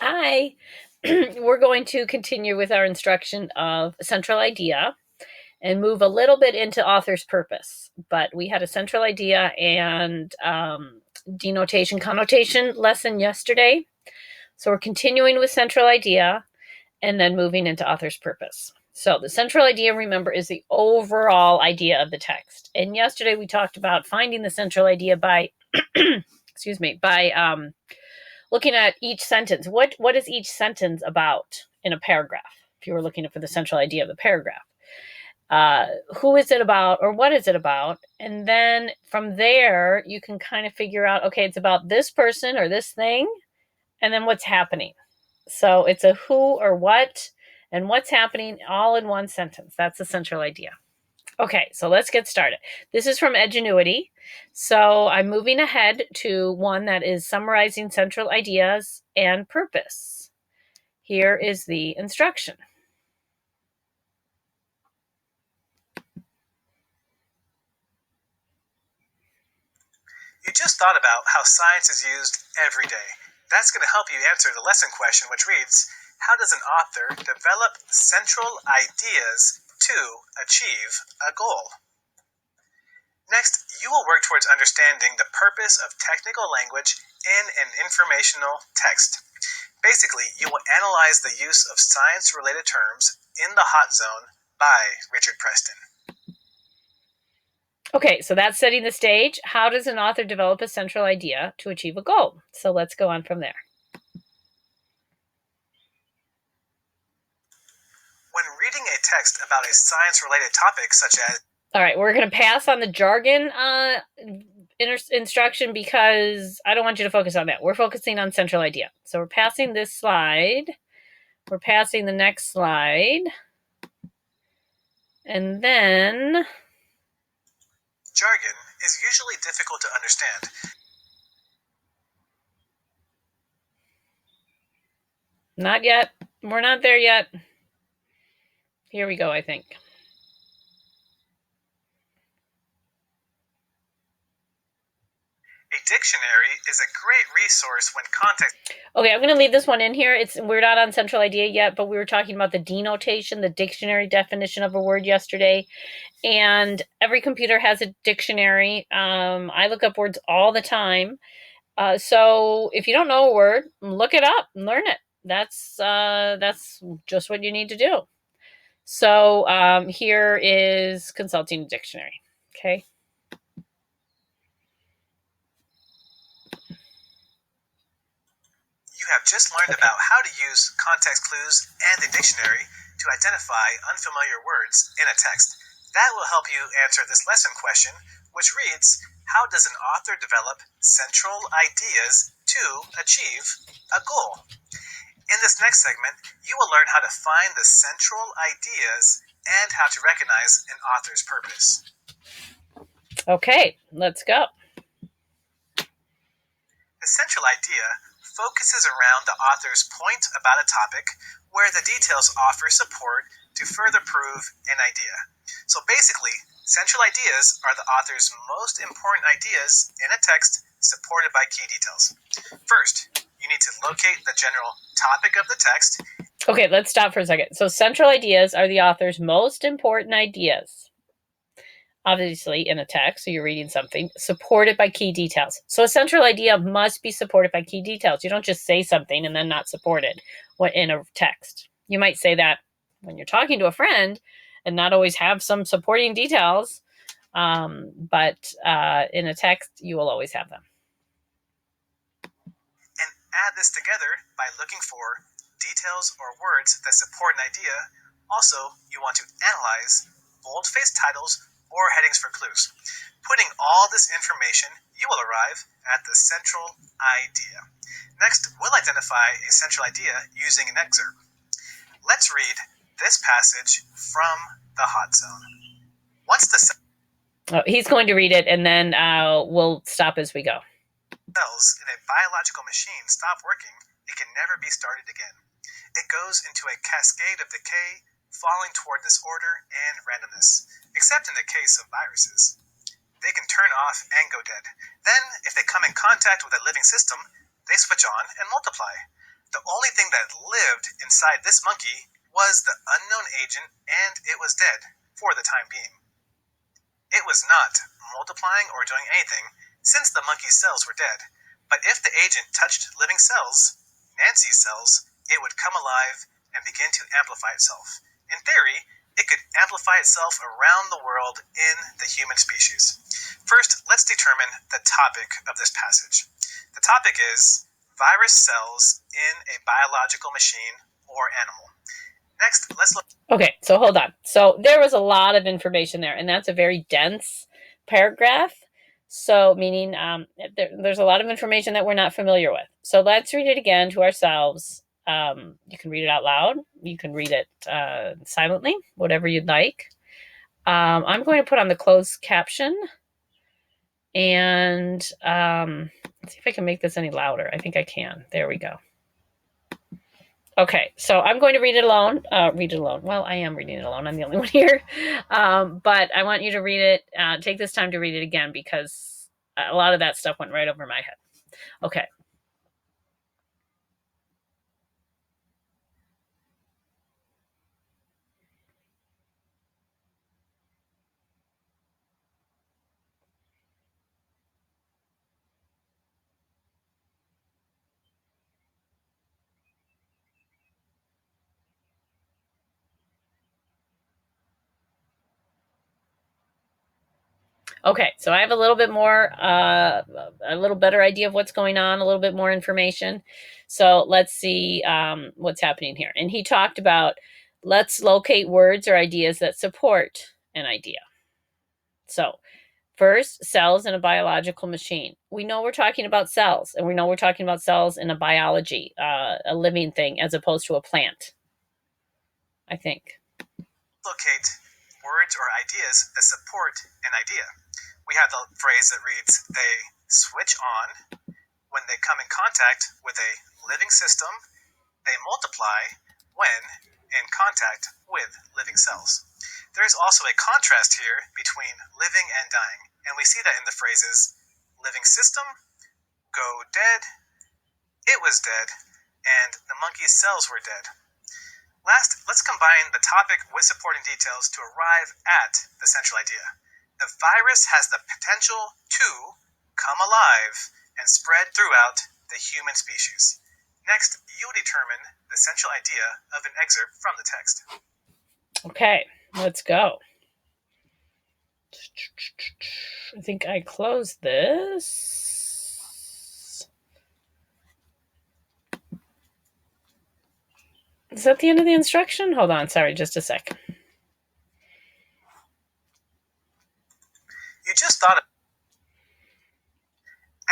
Hi. We're going to continue with our instruction of central idea and move a little bit into author's purpose. But we had a central idea and denotation connotation lesson yesterday. So we're continuing with central idea and then moving into author's purpose. So the central idea, remember, is the overall idea of the text. And yesterday we talked about finding the central idea by, excuse me, by looking at each sentence. What is each sentence about in a paragraph? If you were looking for the central idea of the paragraph, who is it about, or what is it about? And then from there, you can kind of figure out, okay, it's about this person or this thing, and then what's happening. So it's a who or what and what's happening all in one sentence. That's the central idea. Okay, so let's get started. This is from Edgenuity. So I'm moving ahead to one that is summarizing central ideas and purpose. Here is the instruction. You just thought about how science is used every day. That's going to help you answer the lesson question, which reads, how does an author develop central ideas to achieve a goal? Next, you will work towards understanding the purpose of technical language in an informational text. Basically, you will analyze the use of science-related terms in the Hot Zone by Richard Preston. Okay, so that's setting the stage. How does an author develop a central idea to achieve a goal? So let's go on from there. When reading a text about a science-related topic such as... All right, we're going to pass on the jargon instruction because I don't want you to focus on that. We're focusing on central idea. So we're passing this slide. We're passing the next slide. And then... jargon is usually difficult to understand. Not yet. We're not there yet. Here we go, I think. A dictionary is a great resource when context... Okay, I'm going to leave this one in here. We're not on central idea yet, but we were talking about the denotation, the dictionary definition of a word yesterday. And every computer has a dictionary. I look up words all the time. So if you don't know a word, look it up and learn it. That's just what you need to do. So here is consulting a dictionary. Okay. You have just learned about how to use context clues and a dictionary to identify unfamiliar words in a text. That will help you answer this lesson question, which reads, how does an author develop central ideas to achieve a goal? In this next segment, you will learn how to find the central ideas and how to recognize an author's purpose. Okay, let's go. The central idea focuses around the author's point about a topic where the details offer support to further prove an idea. So basically, central ideas are the author's most important ideas in a text supported by key details. First, you need to locate the general topic of the text. Okay, let's stop for a second. So central ideas are the author's most important ideas. Obviously in a text, so you're reading something, supported by key details. So a central idea must be supported by key details. You don't just say something and then not support it in a text. You might say that when you're talking to a friend and not always have some supporting details, but in a text, you will always have them. And add this together by looking for details or words that support an idea. Also, you want to analyze bold-faced titles or headings for clues. Putting all this information, you will arrive at the central idea. Next, we'll identify a central idea using an excerpt. Let's read this passage from the Hot Zone. Once the he's going to read it, and then we'll stop as we go. Cells in a biological machine stop working, it can never be started again. It goes into a cascade of decay, falling toward disorder and randomness, except in the case of viruses. They can turn off and go dead. Then, if they come in contact with a living system, they switch on and multiply. The only thing that lived inside this monkey was the unknown agent, and it was dead for the time being. It was not multiplying or doing anything since the monkey's cells were dead, but if the agent touched living cells, Nancy's cells, it would come alive and begin to amplify itself. In theory, it could amplify itself around the world in the human species. First, let's determine the topic of this passage. The topic is virus cells in a biological machine or animal. Next, let's look. Okay, so hold on. So there was a lot of information there, and that's a very dense paragraph. So meaning there's a lot of information that we're not familiar with. So let's read it again to ourselves. You can read it out loud. You can read it silently, whatever you'd like. I'm going to put on the closed caption. And let's see if I can make this any louder. I think I can. There we go. Okay, so I'm going to read it alone. Well, I am reading it alone. I'm the only one here. But I want you to read it. Take this time to read it again because a lot of that stuff went right over my head. Okay. Okay, so I have a little bit more, a little better idea of what's going on, a little bit more information. So let's see what's happening here. And he talked about let's locate words or ideas that support an idea. So first, cells in a biological machine. We know we're talking about cells, and we know we're talking about cells in a biology, a living thing, as opposed to a plant, I think. Locate words or ideas that support an idea. We have the phrase that reads, they switch on when they come in contact with a living system. They multiply when in contact with living cells. There is also a contrast here between living and dying, and we see that in the phrases living system, go dead, it was dead, and the monkey's cells were dead. Last, let's combine the topic with supporting details to arrive at the central idea. The virus has the potential to come alive and spread throughout the human species. Next, you'll determine the central idea of an excerpt from the text. Okay, let's go. I think I closed this. Is that the end of the instruction? Hold on, sorry, just a sec. You just thought of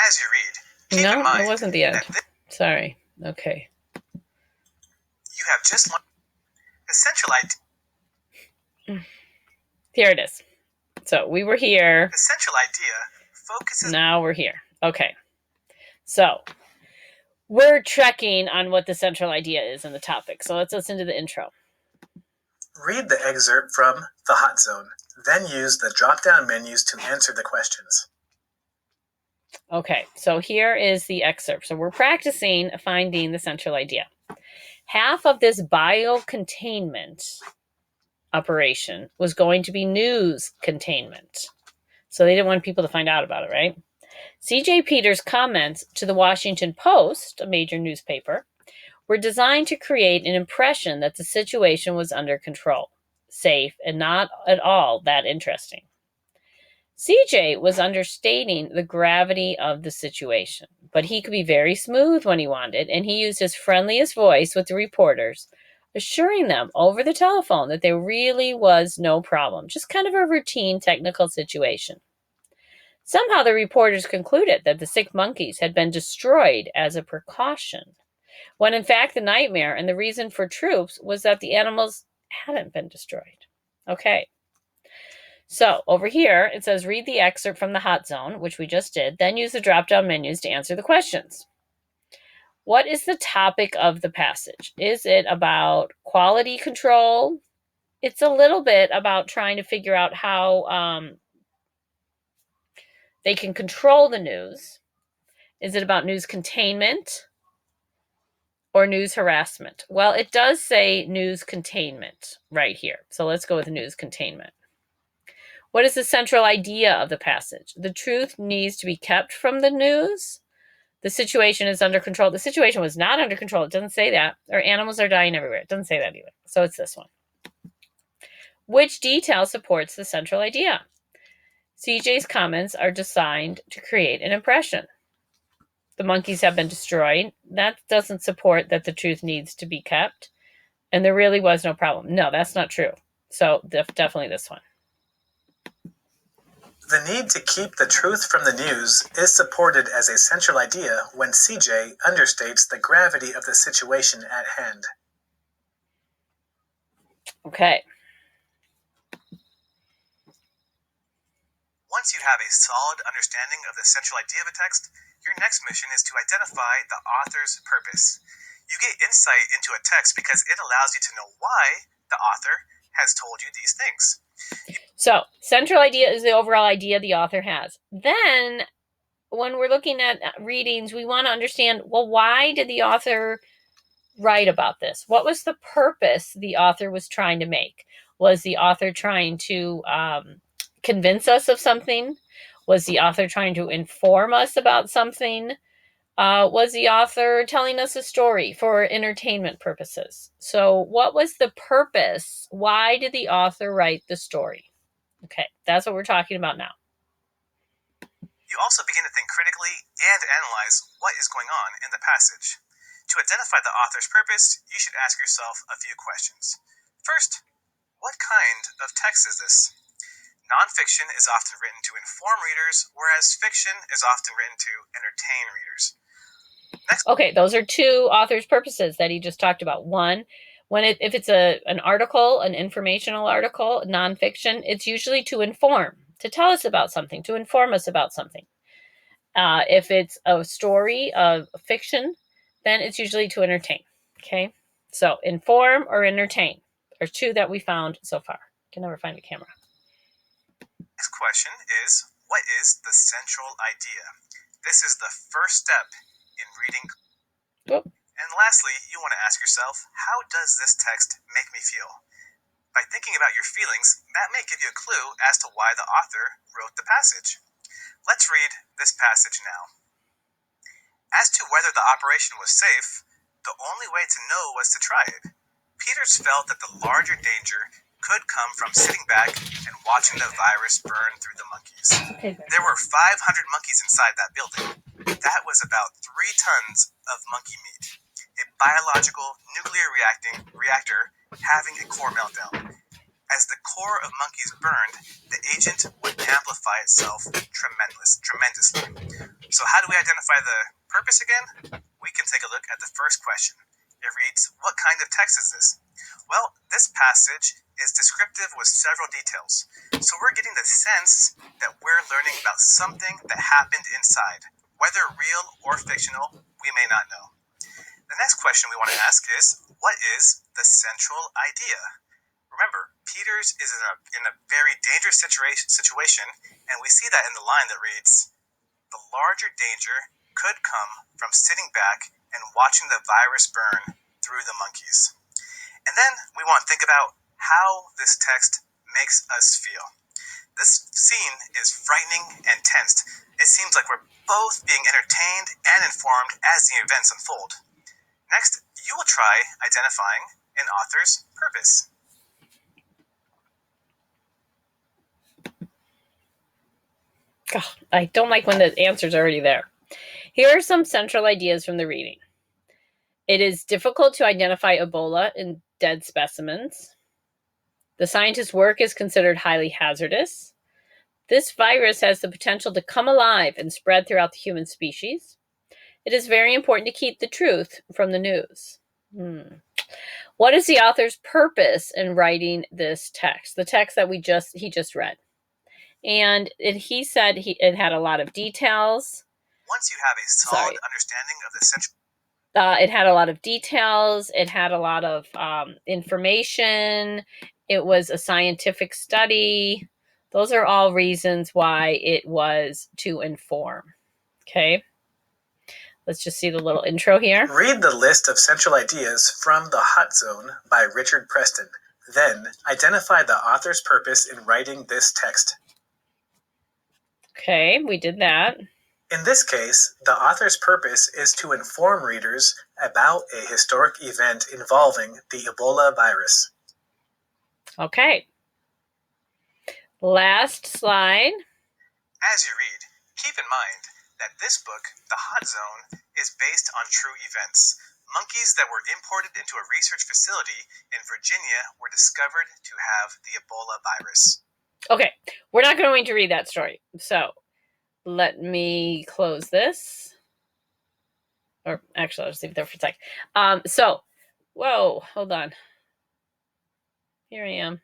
as you read. Keep in mind it wasn't the end. Sorry. Okay. You have just learned the central idea. Here it is. So we were here. The central idea focuses. Now we're here. Okay. So we're checking on what the central idea is in the topic. So let's listen to the intro. Read the excerpt from The Hot Zone, then use the drop-down menus to answer the questions. Okay, so here is the excerpt. So we're practicing finding the central idea. Half of this biocontainment operation was going to be news containment. So they didn't want people to find out about it, right? C.J. Peters' comments to the Washington Post, a major newspaper, were designed to create an impression that the situation was under control, safe, and not at all that interesting. CJ was understating the gravity of the situation, but he could be very smooth when he wanted, and he used his friendliest voice with the reporters, assuring them over the telephone that there really was no problem, just kind of a routine technical situation. Somehow the reporters concluded that the sick monkeys had been destroyed as a precaution, when in fact the nightmare and the reason for troops was that the animals hadn't been destroyed. Okay. So over here, it says read the excerpt from the Hot Zone, which we just did, then use the drop-down menus to answer the questions. What is the topic of the passage? Is it about quality control? It's a little bit about trying to figure out how they can control the news. Is it about news containment? or news harassment? Well, it does say news containment right here. So let's go with news containment. What is the central idea of the passage? The truth needs to be kept from the news. The situation is under control. The situation was not under control. It doesn't say that. Or animals are dying everywhere. It doesn't say that either. So it's this one. Which detail supports the central idea? CJ's comments are designed to create an impression. The monkeys have been destroyed. That doesn't support that the truth needs to be kept. And there really was no problem. No, that's not true. So definitely this one. The need to keep the truth from the news is supported as a central idea when CJ understates the gravity of the situation at hand. Okay. Once you have a solid understanding of the central idea of a text, your next mission is to identify the author's purpose. You get insight into a text because it allows you to know why the author has told you these things. So, central idea is the overall idea the author has. Then, when we're looking at readings, we want to understand, well, why did the author write about this? What was the purpose the author was trying to make? Was the author trying to convince us of something? Was the author trying to inform us about something? Was the author telling us a story for entertainment purposes? So what was the purpose? Why did the author write the story? Okay, that's what we're talking about now. You also begin to think critically and analyze what is going on in the passage. To identify the author's purpose, you should ask yourself a few questions. First, what kind of text is this? Nonfiction is often written to inform readers, whereas fiction is often written to entertain readers. Next. Okay, those are two authors' purposes that he just talked about. One, if it's an article, an informational article, nonfiction, it's usually to inform, to tell us about something, to inform us about something. If it's a story of fiction, then it's usually to entertain. Okay, so inform or entertain are two that we found so far. Can never find a camera. Next question is, what is the central idea? This is the first step in reading. Oh. And lastly, you want to ask yourself, how does this text make me feel? By thinking about your feelings, that may give you a clue as to why the author wrote the passage. Let's read this passage now. As to whether the operation was safe, the only way to know was to try it. Peters felt that the larger danger could come from sitting back and watching the virus burn through the monkeys. Okay. There were 500 monkeys inside that building. That was about 3 tons of monkey meat. A biological nuclear reactor having a core meltdown. As the core of monkeys burned, the agent would amplify itself tremendously. So how do we identify the purpose again? We can take a look at the first question. It reads, what kind of text is this? Well, this passage is descriptive with several details. So we're getting the sense that we're learning about something that happened inside. Whether real or fictional, we may not know. The next question we want to ask is, what is the central idea? Remember, Peters is in a very dangerous situation, and we see that in the line that reads, the larger danger could come from sitting back and watching the virus burn through the monkeys. And then we want to think about how this text makes us feel. This scene is frightening and tensed. It seems like we're both being entertained and informed as the events unfold. Next, you will try identifying an author's purpose. I don't like when the answer's already there. Here are some central ideas from the reading. It is difficult to identify Ebola in dead specimens. The scientist's work is considered highly hazardous. This virus has the potential to come alive and spread throughout the human species. It is very important to keep the truth from the news. What is the author's purpose in writing this text? The text that he just read. And he said it had a lot of details. Once you have a solid understanding of the central... it had a lot of details. It had a lot of information. It was a scientific study. Those are all reasons why it was to inform. Okay. let's just see the little intro here. Read the list of central ideas from The Hot Zone by Richard Preston. Then, identify the author's purpose in writing this text. Okay, we did that. In this case, the author's purpose is to inform readers about a historic event involving the Ebola virus. Okay. Last slide. As you read, keep in mind that this book, The Hot Zone, is based on true events. Monkeys that were imported into a research facility in Virginia were discovered to have the Ebola virus. Okay, we're not going to read that story. So let me close this. Or actually, I'll just leave it there for a sec. Whoa, hold on. Here I am.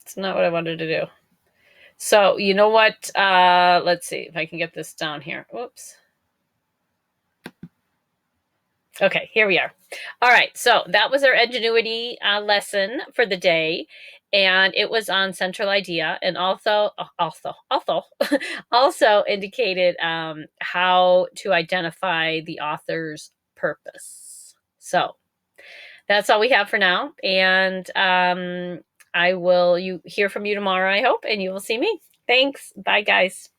It's not what I wanted to do. So you know what? Let's see if I can get this down here. Whoops. Okay, here we are. All right, so that was our ingenuity lesson for the day, and it was on central idea, and also indicated how to identify the author's purpose. So that's all we have for now, and I will hear from you tomorrow, I hope, and you will see me. Thanks. Bye, guys.